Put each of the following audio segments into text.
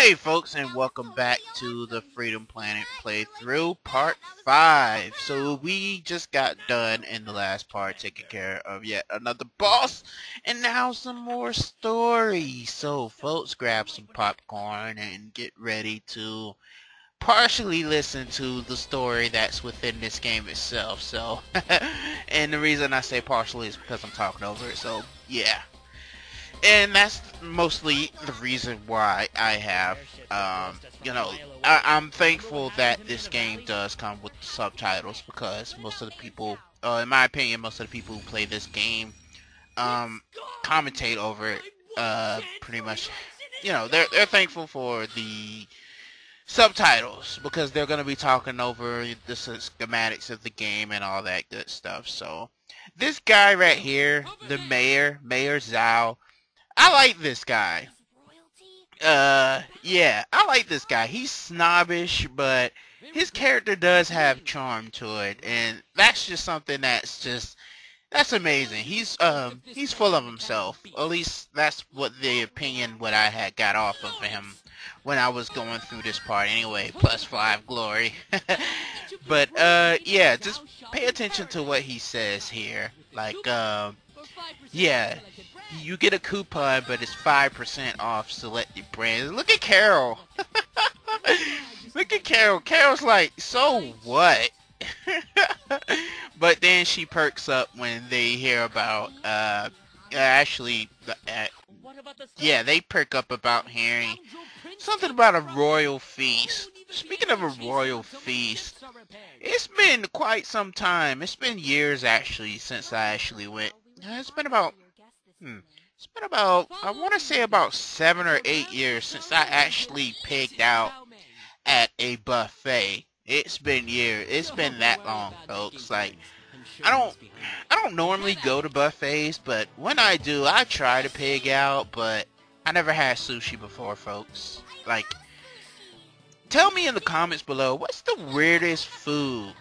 Hey folks, and welcome back to the Freedom Planet playthrough part 5. So we just got done in the last part taking care of yet another boss, and now some more story. So folks, grab some popcorn and get ready to partially listen to the story that's within this game itself. So, and the reason I say partially is because I'm talking over it, so yeah. And that's mostly the reason why I have, I'm thankful that this game does come with subtitles, because most of the people, in my opinion, most of the people who play this game, commentate over it, pretty much, they're thankful for the subtitles, because they're going to be talking over the schematics of the game and all that good stuff. So, this guy right here, the Mayor Zhao, I like this guy. Yeah, I like this guy. He's snobbish, but his character does have charm to it, and that's just something that's amazing. He's full of himself. At least that's what what I had got off of him when I was going through this part anyway. +5 glory. But, yeah, just pay attention to what he says here. Like, yeah. You get a coupon, but it's 5% off selected brands. Look at Carol. Look at Carol. Carol's like, so what? But then she perks up when they hear about, yeah, they perk up about hearing something about a royal feast. Speaking of a royal feast, it's been quite some time. It's been years, actually, since I actually went. It's been about I want to say about 7 or 8 years since I actually pigged out at a buffet. It's been years. It's been that long, folks. Like, I don't normally go to buffets, but when I do, I try to pig out, but I never had sushi before, folks. Like, tell me in the comments below, what's the weirdest food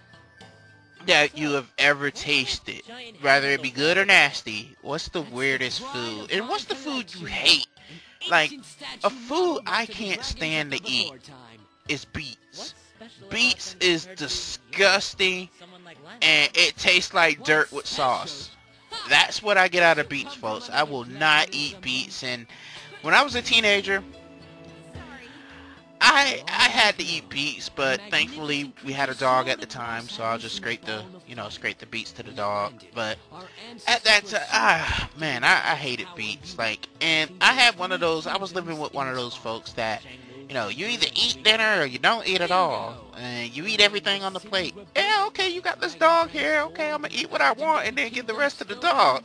that you have ever tasted, whether it be good or nasty? What's the weirdest food? And what's the food you hate? Like, a food I can't stand to eat is beets. Beets is disgusting, and it tastes like dirt with sauce. That's what I get out of beets, folks. I will not eat beets. And when I was a teenager, I had to eat beets, but thankfully we had a dog at the time, so I'll just scrape the beets to the dog. But at that time, man, I hated beets. Like, and I had one of those. I was living with one of those folks that, you either eat dinner or you don't eat at all, and you eat everything on the plate. Yeah, okay, you got this dog here. Okay, I'm gonna eat what I want and then give the rest to the dog.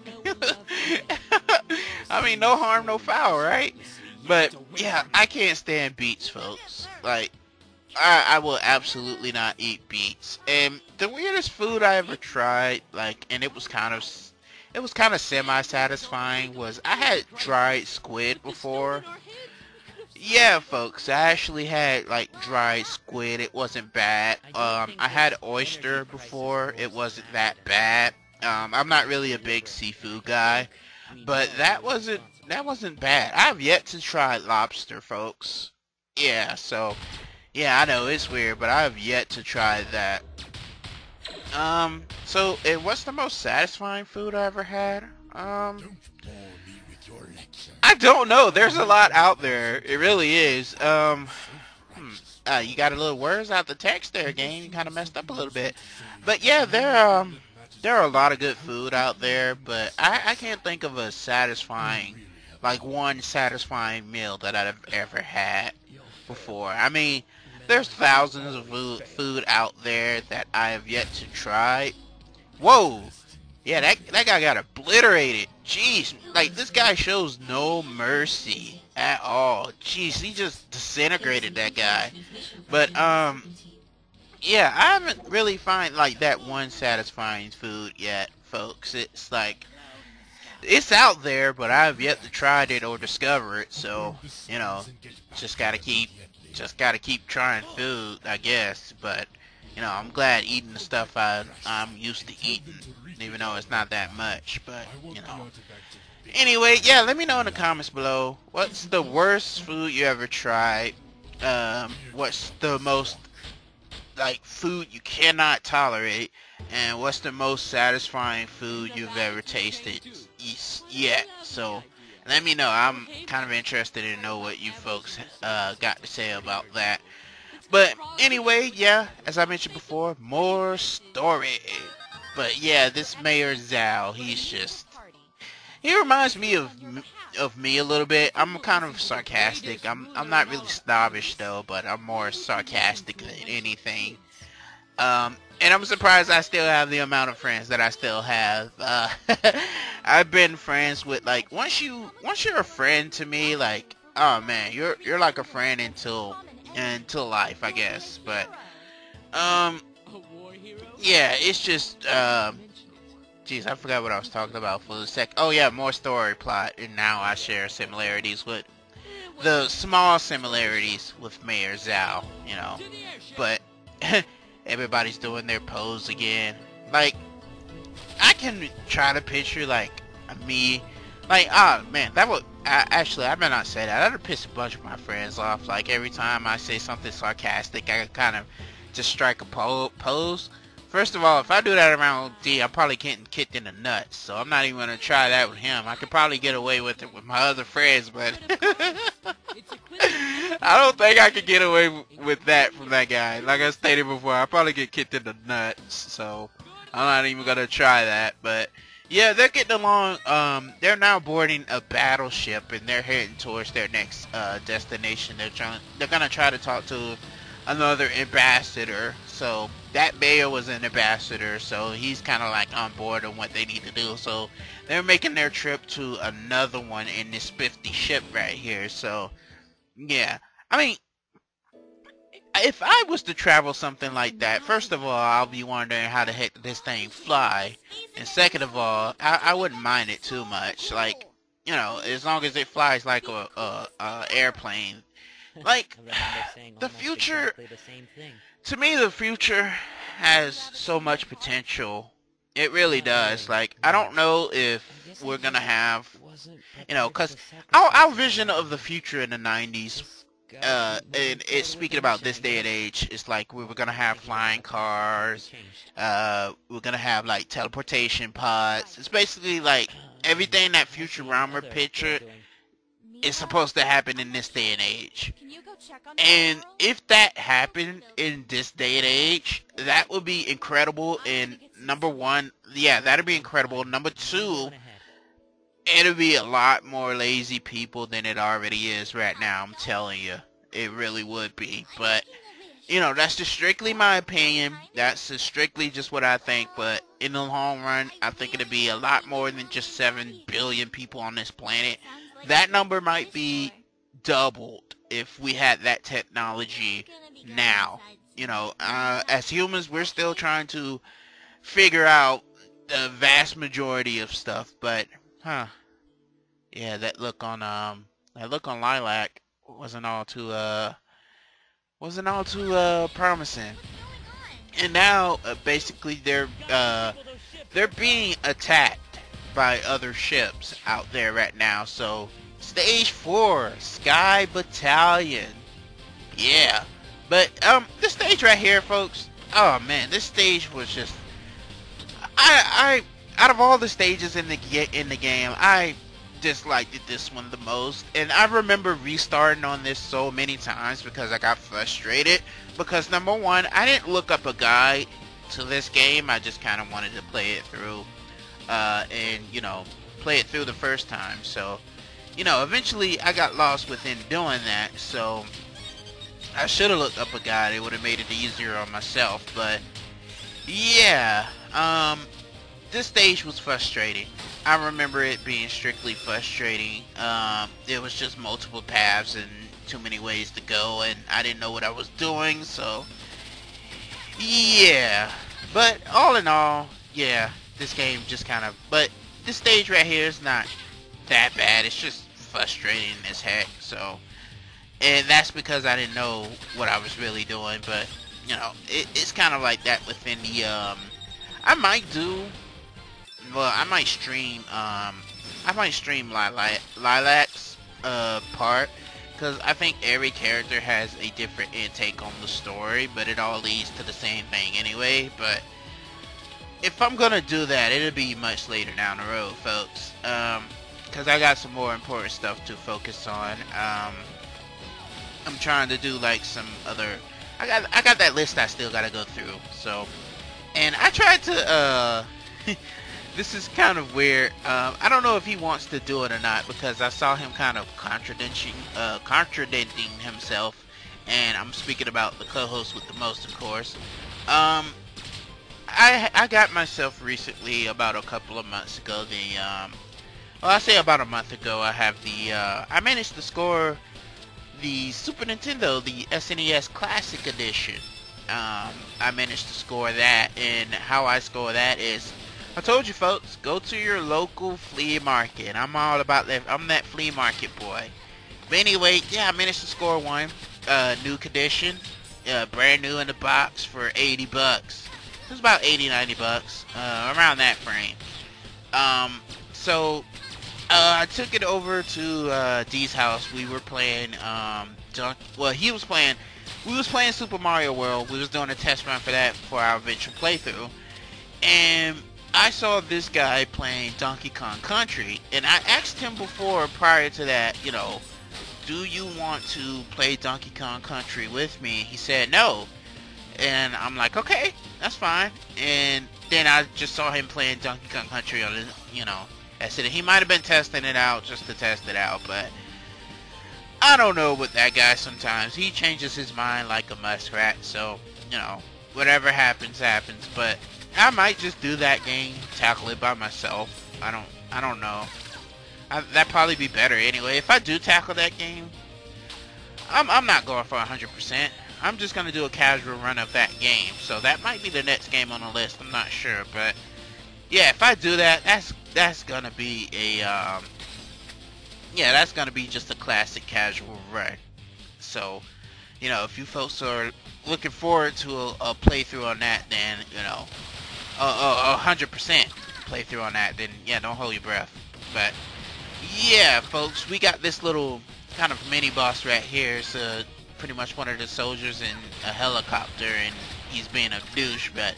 I mean, no harm, no foul, right? But, yeah, I can't stand beets, folks. Like, I will absolutely not eat beets. And the weirdest food I ever tried, like, and it was kind of semi-satisfying, was I had dried squid before. Yeah, folks, I actually had, like, dried squid. It wasn't bad. I had oyster before. It wasn't that bad. I'm not really a big seafood guy, but that wasn't bad. I've yet to try lobster, folks. Yeah, so, yeah, I know, it's weird, but I've yet to try that. So, what's the most satisfying food I ever had? I don't know. There's a lot out there. It really is. You got a little words out the text there, game. You kind of messed up a little bit. But, yeah, there are a lot of good food out there, but I can't think of a satisfying, like one satisfying meal that I've ever had before. I mean, there's thousands of food out there that I have yet to try. Whoa! Yeah, that guy got obliterated. Jeez, like, this guy shows no mercy at all. Jeez, he just disintegrated that guy. But, yeah, I haven't really found, like, that one satisfying food yet, folks. It's like, it's out there, but I've yet to try it or discover it, so, just gotta keep trying food, I guess. But, I'm glad eating the stuff I'm used to eating, even though it's not that much, but, Anyway, yeah, let me know in the comments below, what's the worst food you ever tried? what's the most like food you cannot tolerate, and what's the most satisfying food you've ever tasted yet. So let me know. I'm kind of interested to know what you folks got to say about that. But anyway, yeah, as I mentioned before, more story. But yeah, this Mayor Zhao, he reminds me of me a little bit. I'm kind of sarcastic. I'm not really snobbish though, but I'm more sarcastic than anything. And I'm surprised I still have the amount of friends that I still have. I've been friends with, like, once you're a friend to me, like, oh man, you're like a friend until life, I guess. But yeah, it's just jeez, I forgot what I was talking about for a sec. Oh yeah, more story plot, and now I share similarities with the small similarities with Mayor Zhao, you know. But everybody's doing their pose again. Like, I can try to picture like me, like, man, that would actually, I better not say that. That'd piss a bunch of my friends off. Like, every time I say something sarcastic, I kind of just strike a pose. First of all, if I do that around D, I'm probably getting kicked in the nuts. So I'm not even gonna try that with him. I could probably get away with it with my other friends, but I don't think I could get away with that from that guy. Like I stated before, I probably get kicked in the nuts. So I'm not even gonna try that. But yeah, they're getting along. They're now boarding a battleship and they're heading towards their next destination. They're gonna try to talk to another ambassador. So that mayor was an ambassador, so he's kind of like on board on what they need to do. So they're making their trip to another one in this 50 ship right here. So yeah, I mean, if I was to travel something like that, first of all, I'll be wondering how the heck this thing fly, and second of all, I wouldn't mind it too much. Like, you know, as long as it flies like a airplane. Like, the future, to me, the future has so much potential. It really does. Like, I don't know if we're gonna have, you know, cause our vision of the future in the 90s, and it's speaking about this day and age, it's like we were gonna have flying cars, we're gonna have like teleportation pods. It's basically like everything that Futurama pictured is supposed to happen in this day and age. And if that happened in this day and age, that would be incredible. And number one, yeah, that'd be incredible. Number two, it'll be a lot more lazy people than it already is right now. I'm telling you, it really would be. But, you know, that's just strictly my opinion. That's just strictly just what I think. But in the long run, I think it'll be a lot more than just 7 billion people on this planet. That number might be doubled if we had that technology now. You know, as humans, we're still trying to figure out the vast majority of stuff. But, yeah, that look on Lilac wasn't all too promising. And now, basically, they're being attacked by other ships out there right now. So stage 4, Sky Battalion. Yeah. But this stage right here, folks, oh man, this stage was just, I out of all the stages in the game, I disliked this one the most. And I remember restarting on this so many times because I got frustrated, because number one, I didn't look up a guide to this game. I just kind of wanted to play it through. And, you know, play it through the first time. So, you know, eventually I got lost within doing that. So, I should have looked up a guide. It would have made it easier on myself. But, yeah, this stage was frustrating. I remember it being strictly frustrating. There was just multiple paths and too many ways to go. And I didn't know what I was doing. So, yeah. But, all in all, yeah. This game just kind of, but this stage right here is not that bad. It's just frustrating as heck. So, and that's because I didn't know what I was really doing. But, you know, it's kind of like that within the, I might stream Lilac's part, because I think every character has a different intake on the story, but it all leads to the same thing anyway. But if I'm gonna do that, it'll be much later down the road, folks. Because I got some more important stuff to focus on. I'm trying to do like some other. I got that list I still gotta go through. So, and I tried to. This is kind of weird. I don't know if he wants to do it or not, because I saw him kind of contradicting himself. And I'm speaking about the co-host with the most, of course. I got myself recently, about a couple of months ago, well, I say about a month ago, I have I managed to score the Super Nintendo, the SNES Classic Edition. I managed to score that, and how I score that is, I told you folks, go to your local flea market. I'm all about that. I'm that flea market boy. But anyway, yeah, I managed to score one, new condition, brand new in the box for 80 bucks. It was about 80, 90 bucks, around that frame. So I took it over to D's house. We were playing we was playing Super Mario World. We was doing a test run for that for our eventual playthrough. And I saw this guy playing Donkey Kong Country, and I asked him before, prior to that, you know, do you want to play Donkey Kong Country with me? He said no. And I'm like, okay, that's fine. And then I just saw him playing Donkey Kong Country on his, you know, I said he might have been testing it out just to test it out, but I don't know with that guy sometimes. He changes his mind like a muskrat, so, you know, whatever happens, happens. But I might just do that game, tackle it by myself. I don't know. That'd probably be better anyway. If I do tackle that game, I'm not going for 100%. I'm just going to do a casual run of that game. So that might be the next game on the list. I'm not sure. But yeah, if I do that, that's going to be that's going to be just a classic casual run. So, you know, if you folks are looking forward to a playthrough on that, then, you know, 100% playthrough on that, then yeah, don't hold your breath. But yeah, folks, we got this little kind of mini boss right here. It's pretty much one of the soldiers in a helicopter, and he's being a douche. But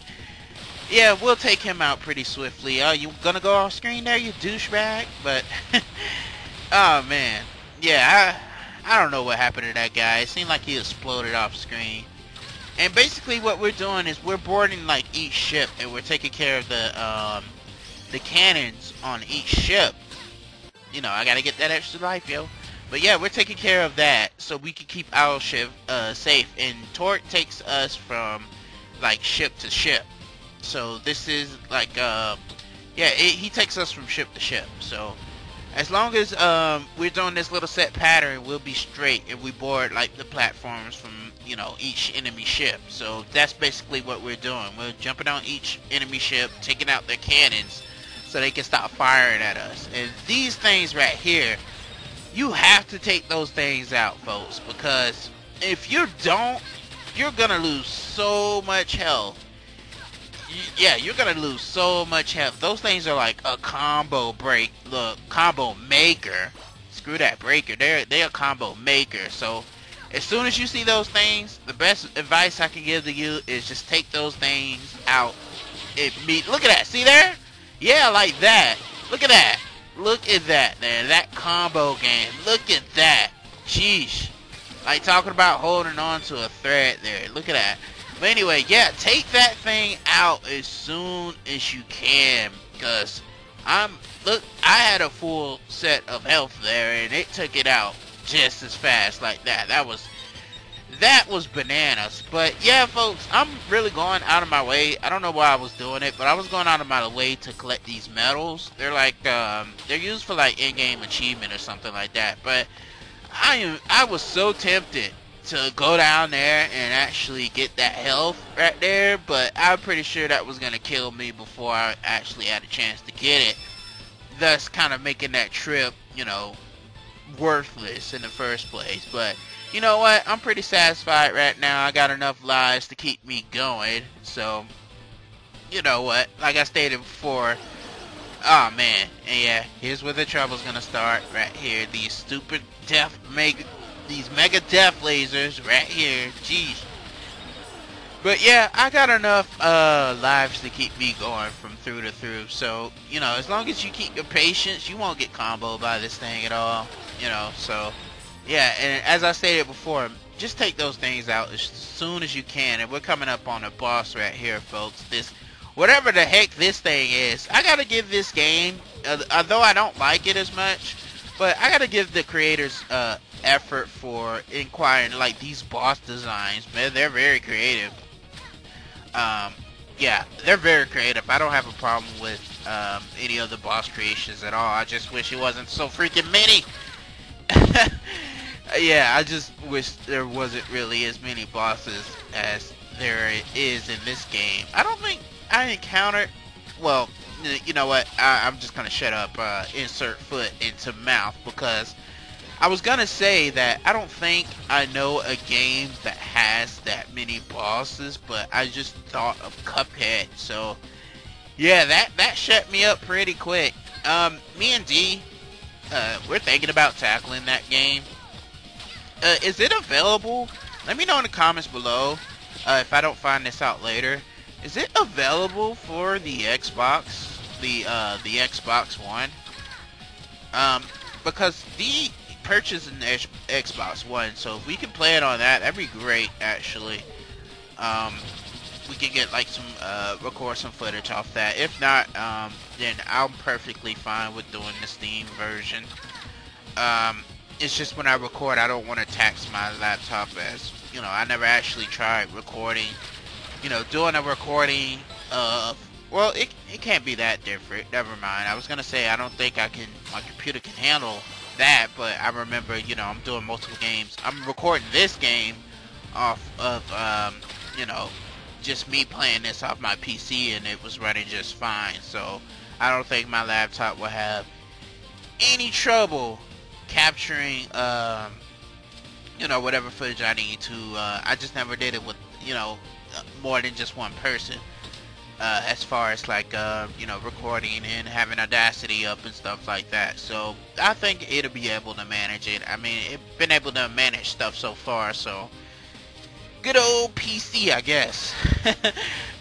yeah, we'll take him out pretty swiftly. Oh, you gonna go off screen there, you douchebag? But oh man, yeah, I don't know what happened to that guy. It seemed like he exploded off screen. And basically what we're doing is we're boarding like each ship, and we're taking care of the cannons on each ship. You know, I gotta get that extra life, yo. But yeah, we're taking care of that so we can keep our ship safe. And Torque takes us from like ship to ship. So this is like he takes us from ship to ship. So as long as we're doing this little set pattern, we'll be straight, and we board like the platforms from, you know, each enemy ship. So that's basically what we're doing. We're jumping on each enemy ship, taking out their cannons so they can stop firing at us. And these things right here, you have to take those things out, folks, because if you don't, you're gonna lose so much health. Yeah, you're gonna lose so much health. Those things are like a combo combo maker. Screw that breaker. They're a combo maker. So as soon as you see those things, the best advice I can give to you is just take those things out. Look at that. See there? Yeah, like that. Look at that. Look at that, man. That combo game. Look at that. Sheesh. Like talking about holding on to a thread there. Look at that. But anyway, yeah, take that thing out as soon as you can, because I had a full set of health there, and it took it out just as fast like that. That was bananas. But yeah, folks, I'm really going out of my way. I don't know why I was doing it, but I was going out of my way to collect these medals. They're like they're used for like in-game achievement or something like that. But I was so tempted to go down there and actually get that health right there, but I'm pretty sure that was gonna kill me before I actually had a chance to get it, thus kind of making that trip, you know, worthless in the first place. But you know what, I'm pretty satisfied right now. I got enough lives to keep me going, so you know what, like I stated before, oh man, and yeah, here's where the trouble's gonna start right here. These stupid death these mega death lasers right here. Jeez. But yeah, I got enough lives to keep me going from through to through. So, you know, as long as you keep your patience, you won't get comboed by this thing at all. You know, so yeah, and as I stated before, just take those things out as soon as you can. And we're coming up on a boss right here, folks. This, whatever the heck this thing is, I gotta give this game, although I don't like it as much, but I gotta give the creators effort for inquiring like these boss designs. Man, they're very creative. Yeah, they're very creative. I don't have a problem with any of the boss creations at all. I just wish it wasn't so freaking many. Yeah, I just wish there wasn't really as many bosses as there is in this game. I don't think I encountered, well, you know what, I'm just gonna shut up, insert foot into mouth, because I was gonna say that I don't think I know a game that has that many bosses, but I just thought of Cuphead. So yeah, that shut me up pretty quick. Me and D, we're thinking about tackling that game. Is it available? Let me know in the comments below if I don't find this out later. Is it available for the Xbox, the Xbox One? Because the purchase an Xbox One, so if we can play it on that, that'd be great. Actually, we can get like some record some footage off that. If not, then I'm perfectly fine with doing the Steam version. It's just when I record, I don't want to tax my laptop, as you know, I never actually tried recording, you know, doing a recording of, well, it can't be that different. Never mind. I was gonna say I don't think my computer can handle that, but I remember, you know, I'm doing multiple games. I'm recording this game off of you know, just me playing this off my PC, and it was running just fine. So I don't think my laptop will have any trouble capturing you know, whatever footage I need to. I just never did it with, you know, more than just one person, as far as like you know, recording and having Audacity up and stuff like that. So I think it'll be able to manage it. I mean, it's been able to manage stuff so far, so good old PC, I guess.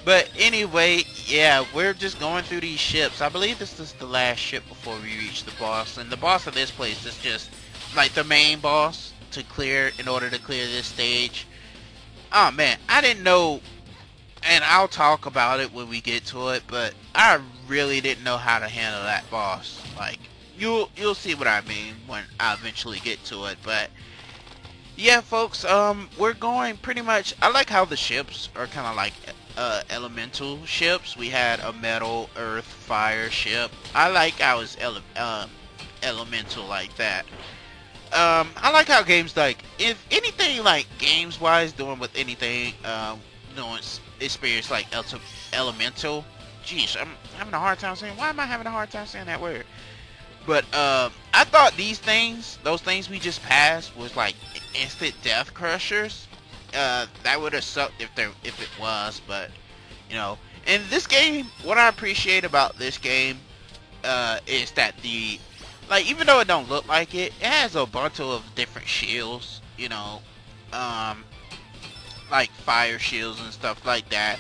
But anyway, yeah, we're just going through these ships. I believe this is the last ship before we reach the boss, and the boss of this place is just like the main boss to clear in order to clear this stage. Oh man, I didn't know, and I'll talk about it when we get to it, but I really didn't know how to handle that boss. Like, you'll see what I mean when I eventually get to it. But yeah, folks, we're going pretty much, I like how the ships are kind of like elemental ships. We had a metal, earth, fire ship. I like how it's elemental like that. I like how games, like, if anything, like games wise, doing with anything, doing experience like elemental. Jeez, I'm having a hard time saying, why am I having a hard time saying that word? But I thought these things, those things we just passed, was like instant death crushers. That would have sucked if it was, but you know. In this game, what I appreciate about this game is that like, even though it don't look like it, it has a bunch of different shields, you know, like fire shields and stuff like that.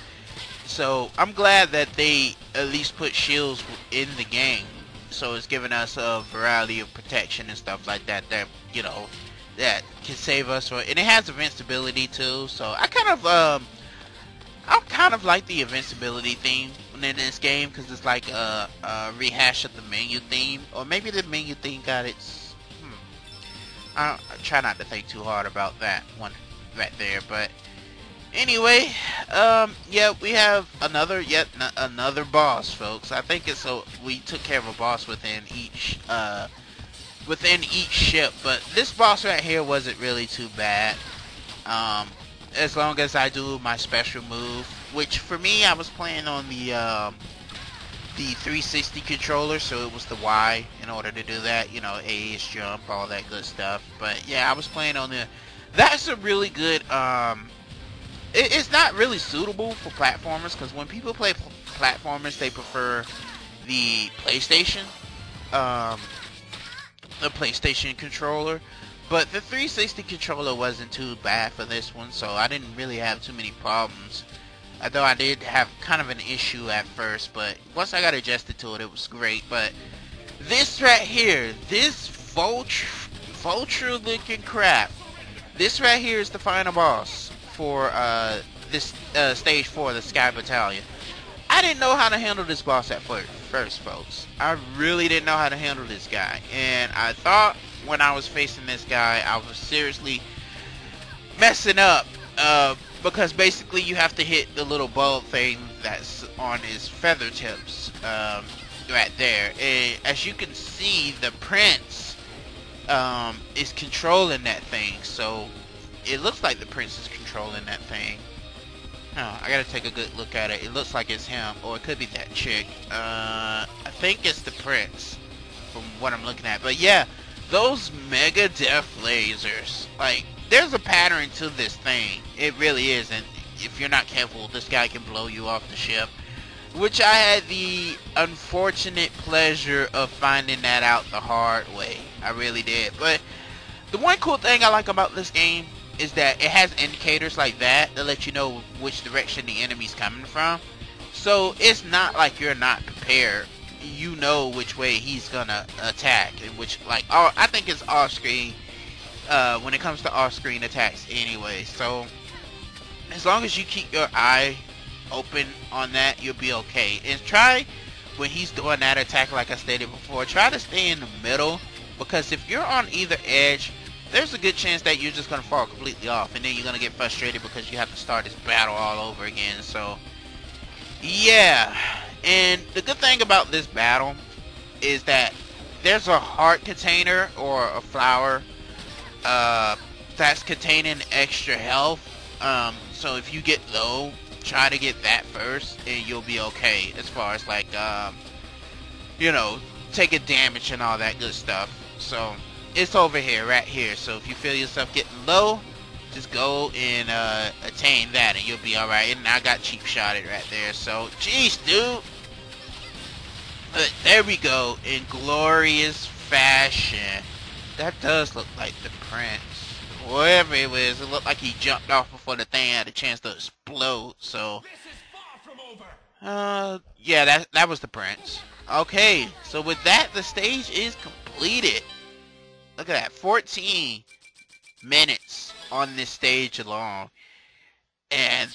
So I'm glad that they at least put shields in the game, so it's giving us a variety of protection and stuff like that, that, you know, that can save us. For, and it has invincibility too, so I kind of like the invincibility theme in this game, because it's like a rehash of the menu theme, or maybe the menu theme got its. I try not to think too hard about that one right there, but anyway, yeah, we have yet another boss, folks. I think it's we took care of a boss within each ship, but this boss right here wasn't really too bad. As long as I do my special move, which for me, I was playing on the 360 controller, so it was the Y in order to do that. You know, A is jump, all that good stuff. But yeah, I was playing on that's a really good. It's not really suitable for platformers, because when people play platformers, they prefer the PlayStation controller. But the 360 controller wasn't too bad for this one, so I didn't really have too many problems. Although I did have kind of an issue at first, but once I got adjusted to it, it was great. But this right here, this vulture looking crap, this right here is the final boss for this stage 4, the Sky Battalion. I didn't know how to handle this boss at first, folks. I really didn't know how to handle this guy, and I thought when I was facing this guy, I was seriously messing up, because basically you have to hit the little bulb thing that's on his feather tips, right there. And as you can see, the prince is controlling that thing, so it looks like the prince is controlling that thing. I gotta take a good look at it. It looks like it's him, or it could be that chick. I think it's the prince from what I'm looking at. But yeah, those mega death lasers, like, there's a pattern to this thing. It really is, and if you're not careful, this guy can blow you off the ship, which I had the unfortunate pleasure of finding that out the hard way. I really did. But the one cool thing I like about this game is that it has indicators like that to let you know which direction the enemy's coming from. So it's not like you're not prepared. You know which way he's gonna attack, and which, like, I think it's off-screen when it comes to off-screen attacks anyway. So as long as you keep your eye open on that, you'll be okay. And try, when he's doing that attack, like I stated before, try to stay in the middle, because if you're on either edge, there's a good chance that you're just going to fall completely off, and then you're going to get frustrated because you have to start this battle all over again. So yeah, and the good thing about this battle is that there's a heart container or a flower that's containing extra health. So if you get low, try to get that first, and you'll be okay as far as, like, you know, taking damage and all that good stuff. So it's over here, right here. So if you feel yourself getting low, just go and attain that, and you'll be alright. And I got cheap shotted right there. So, jeez, dude. But there we go, in glorious fashion. That does look like the prince. Whatever it was, it looked like he jumped off before the thing had a chance to explode. So, yeah, that was the prince. Okay, so with that, the stage is completed. Look at that, 14 minutes on this stage alone. And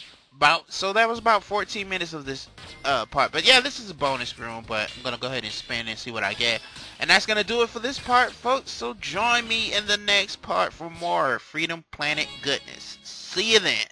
so that was about 14 minutes of this part. But yeah, this is a bonus room, but I'm gonna go ahead and spin and see what I get. And that's gonna do it for this part, folks. So join me in the next part for more Freedom Planet goodness. See you then.